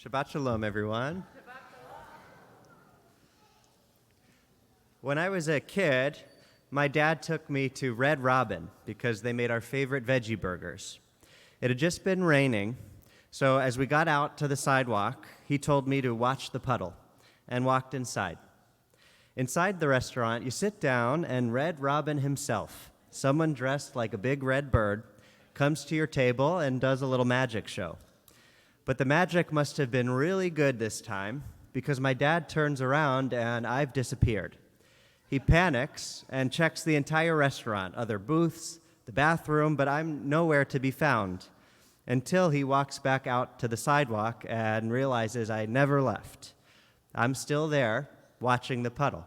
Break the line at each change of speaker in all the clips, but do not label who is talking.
Shabbat Shalom, everyone. When I was a kid, my dad took me to Red Robin because they made our favorite veggie burgers. It had just been raining, so as we got out to the sidewalk, he told me to watch the puddle and walked inside. Inside the restaurant, you sit down and Red Robin himself, someone dressed like a big red bird, comes to your table and does a little magic show. But the magic must have been really good this time because my dad turns around and I've disappeared. He panics and checks the entire restaurant, other booths, the bathroom, but I'm nowhere to be found until he walks back out to the sidewalk and realizes I never left. I'm still there watching the puddle.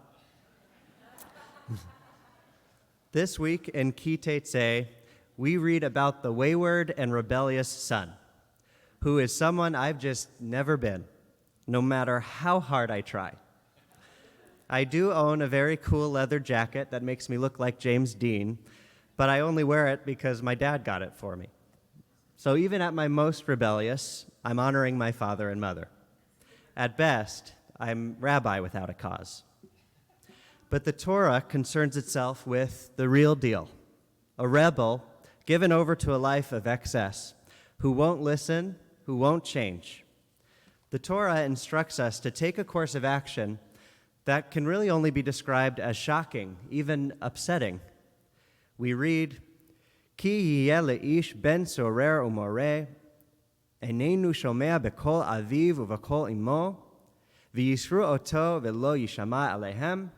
This week in Ki Tetzei, we read about the wayward and rebellious son, who is someone I've just never been, no matter how hard I try. I do own a very cool leather jacket that makes me look like James Dean, but I only wear it because my dad got it for me. So even at my most rebellious, I'm honoring my father and mother. At best, I'm Rabbi without a cause. But the Torah concerns itself with the real deal, a rebel given over to a life of excess, who won't listen, who won't change. The Torah instructs us to take a course of action that can really only be described as shocking, even upsetting. We read, Ki yeh le'ish ben sorer umoreh, einenu shomea bekol aviv uvekol imo, v'yisru oto v'lo yishama alehem,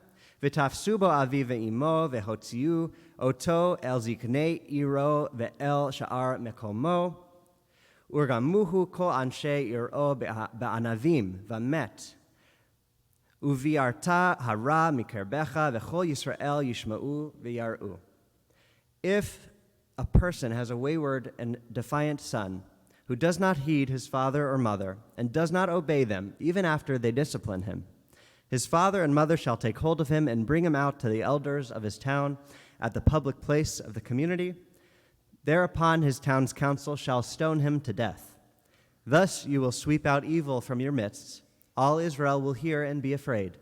v'tafsu bo aviv ve'imo v'hotziu oto el ziknei iro ve'el sha'ar mekomo, Urgamuhu kol anshe iro ba'anavim v'met. Uviarta hara mikerbecha v'chol Yisrael yishma'u v'yar'u. If a person has a wayward and defiant son who does not heed his father or mother and does not obey them even after they discipline him, his father and mother shall take hold of him and bring him out to the elders of his town at the public place of the community. Thereupon his town's council shall stone him to death. Thus you will sweep out evil from your midst. All Israel will hear and be afraid.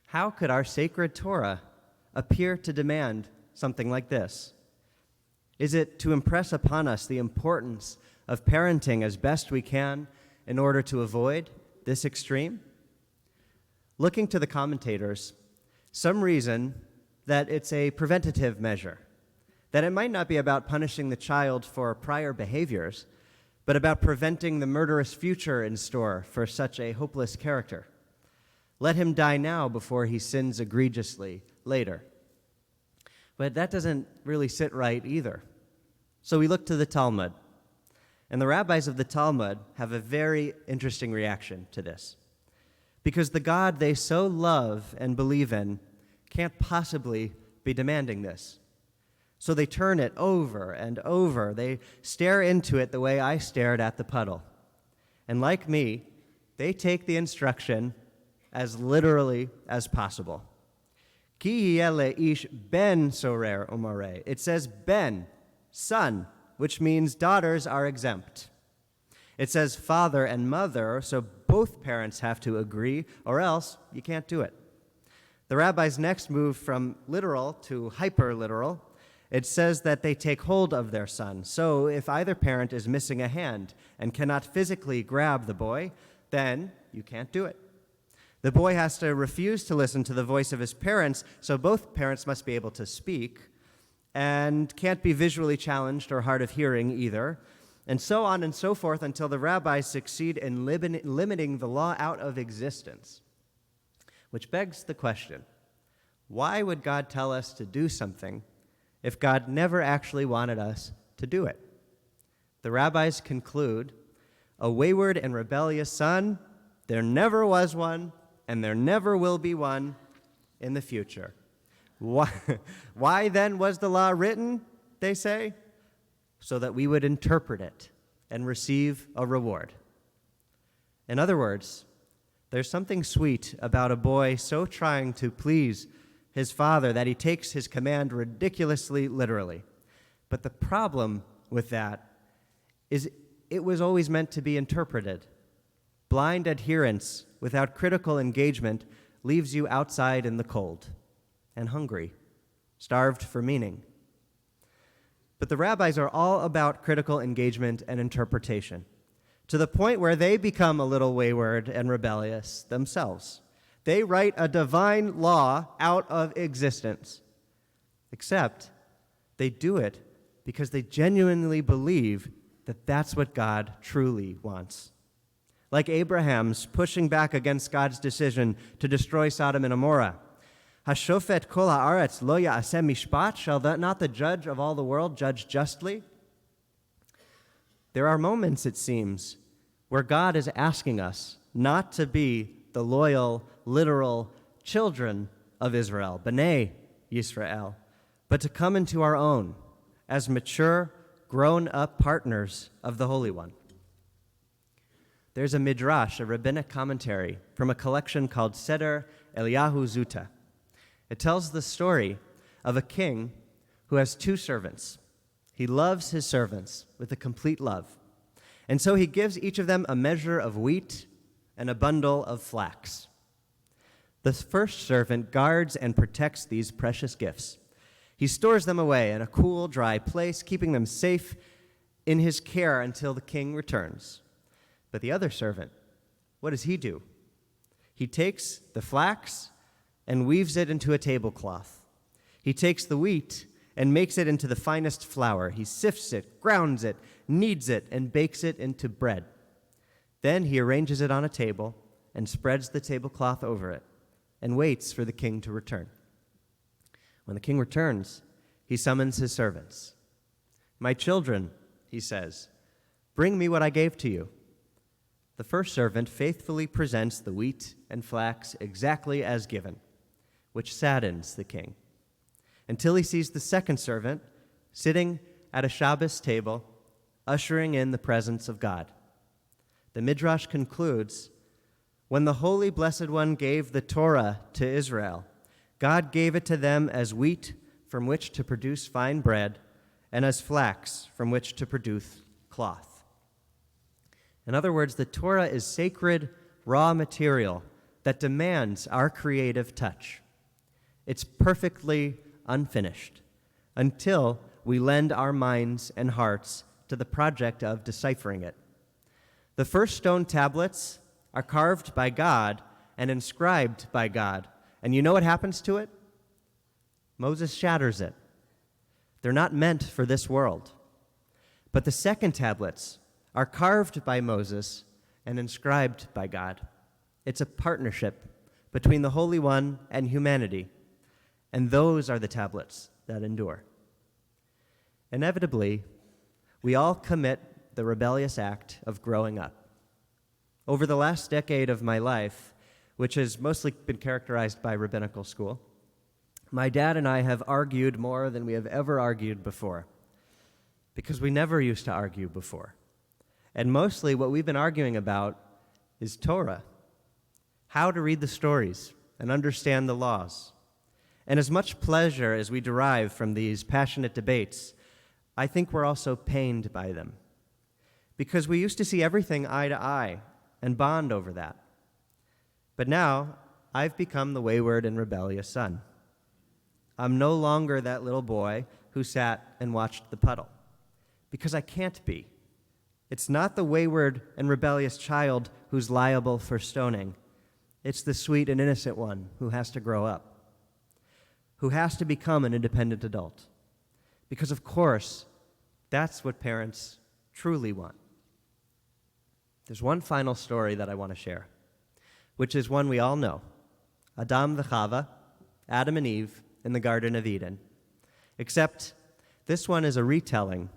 How could our sacred Torah appear to demand something like this? Is it to impress upon us the importance of parenting as best we can in order to avoid this extreme? Looking to the commentators, some reason that it's a preventative measure, that it might not be about punishing the child for prior behaviors, but about preventing the murderous future in store for such a hopeless character. Let him die now before he sins egregiously later. But that doesn't really sit right either. So we look to the Talmud, and the rabbis of the Talmud have a very interesting reaction to this, because the God they so love and believe in can't possibly be demanding this. So they turn it over and over. They stare into it the way I stared at the puddle. And like me, they take the instruction as literally as possible. Ki yeh le'ish ben sorer umoreh. It says ben, son, which means daughters are exempt. It says father and mother, so both parents have to agree, or else you can't do it. The rabbis next move from literal to hyper-literal. It says that they take hold of their son. So if either parent is missing a hand and cannot physically grab the boy, then you can't do it. The boy has to refuse to listen to the voice of his parents, so both parents must be able to speak and can't be visually challenged or hard of hearing either, and so on and so forth until the rabbis succeed in limiting the law out of existence. Which begs the question, why would God tell us to do something if God never actually wanted us to do it? The rabbis conclude, a wayward and rebellious son, there never was one, and there never will be one in the future. Why then was the law written, they say? So that we would interpret it and receive a reward. In other words, there's something sweet about a boy so trying to please his father that he takes his command ridiculously literally. But the problem with that is it was always meant to be interpreted. Blind adherence without critical engagement leaves you outside in the cold and hungry, starved for meaning. But the rabbis are all about critical engagement and interpretation, to the point where they become a little wayward and rebellious themselves. They write a divine law out of existence, except they do it because they genuinely believe that that's what God truly wants. Like Abraham's pushing back against God's decision to destroy Sodom and Gomorrah. Hashofet kol haaretz lo ya'aseh mishpat, shall not the judge of all the world judge justly? There are moments, it seems, where God is asking us not to be the loyal, literal children of Israel, B'nai Yisrael, but to come into our own as mature, grown-up partners of the Holy One. There's a midrash, a rabbinic commentary, from a collection called Seder Eliyahu Zuta. It tells the story of a king who has two servants. He loves his servants with a complete love. And so he gives each of them a measure of wheat and a bundle of flax. The first servant guards and protects these precious gifts. He stores them away in a cool, dry place, keeping them safe in his care until the king returns. But the other servant, what does he do? He takes the flax and weaves it into a tablecloth. He takes the wheat and makes it into the finest flour. He sifts it, grounds it, kneads it, and bakes it into bread. Then he arranges it on a table and spreads the tablecloth over it and waits for the king to return. When the king returns, he summons his servants. "My children," he says, "bring me what I gave to you." The first servant faithfully presents the wheat and flax exactly as given, which saddens the king, until he sees the second servant sitting at a Shabbos table, ushering in the presence of God. The Midrash concludes, when the Holy Blessed One gave the Torah to Israel, God gave it to them as wheat from which to produce fine bread, and as flax from which to produce cloth. In other words, the Torah is sacred, raw material that demands our creative touch. It's perfectly unfinished until we lend our minds and hearts to the project of deciphering it. The first stone tablets are carved by God and inscribed by God. And you know what happens to it? Moses shatters it. They're not meant for this world. But the second tablets are carved by Moses and inscribed by God. It's a partnership between the Holy One and humanity, and those are the tablets that endure. Inevitably, we all commit the rebellious act of growing up. Over the last decade of my life, which has mostly been characterized by rabbinical school, my dad and I have argued more than we have ever argued before, because we never used to argue before. And mostly what we've been arguing about is Torah, how to read the stories and understand the laws. And as much pleasure as we derive from these passionate debates, I think we're also pained by them, because we used to see everything eye to eye and bond over that. But now, I've become the wayward and rebellious son. I'm no longer that little boy who sat and watched the puddle, because I can't be. It's not the wayward and rebellious child who's liable for stoning. It's the sweet and innocent one who has to grow up, who has to become an independent adult. Because, of course, that's what parents truly want. There's one final story that I want to share, which is one we all know. Adam v'Chava, Adam and Eve, in the Garden of Eden. Except this one is a retelling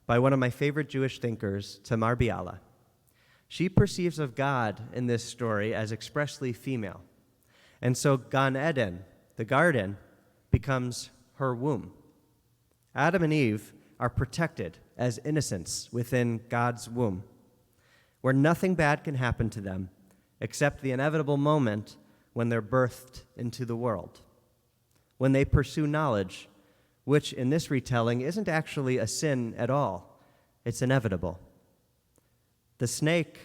by one of my favorite Jewish thinkers, Tamar Biala. She perceives of God in this story as expressly female. And so Gan Eden, the garden, becomes her womb. Adam and Eve are protected as innocents within God's womb, where nothing bad can happen to them except the inevitable moment when they're birthed into the world, when they pursue knowledge, which in this retelling isn't actually a sin at all. It's inevitable. The snake,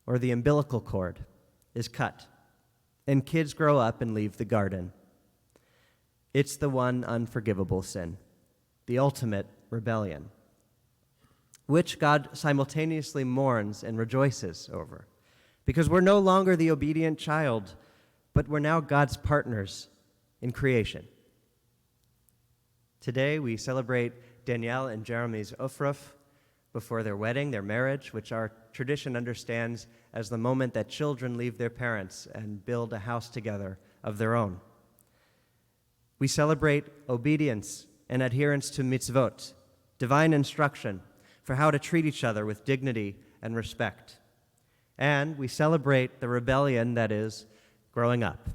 or the umbilical cord, is cut, and kids grow up and leave the garden. It's the one unforgivable sin, the ultimate rebellion, which God simultaneously mourns and rejoices over, because we're no longer the obedient child, but we're now God's partners in creation. Today we celebrate Danielle and Jeremy's Ofruf before their wedding, their marriage, which our tradition understands as the moment that children leave their parents and build a house together of their own. We celebrate obedience and adherence to mitzvot, divine instruction for how to treat each other with dignity and respect. And we celebrate the rebellion that is growing up,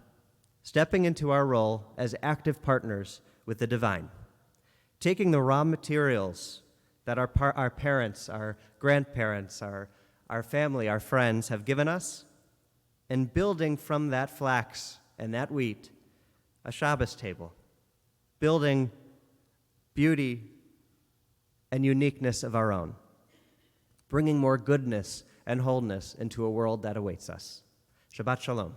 stepping into our role as active partners with the divine, taking the raw materials that our parents, our grandparents, our family, our friends have given us, and building from that flax and that wheat a Shabbos table, building beauty and uniqueness of our own, bringing more goodness and wholeness into a world that awaits us. Shabbat Shalom.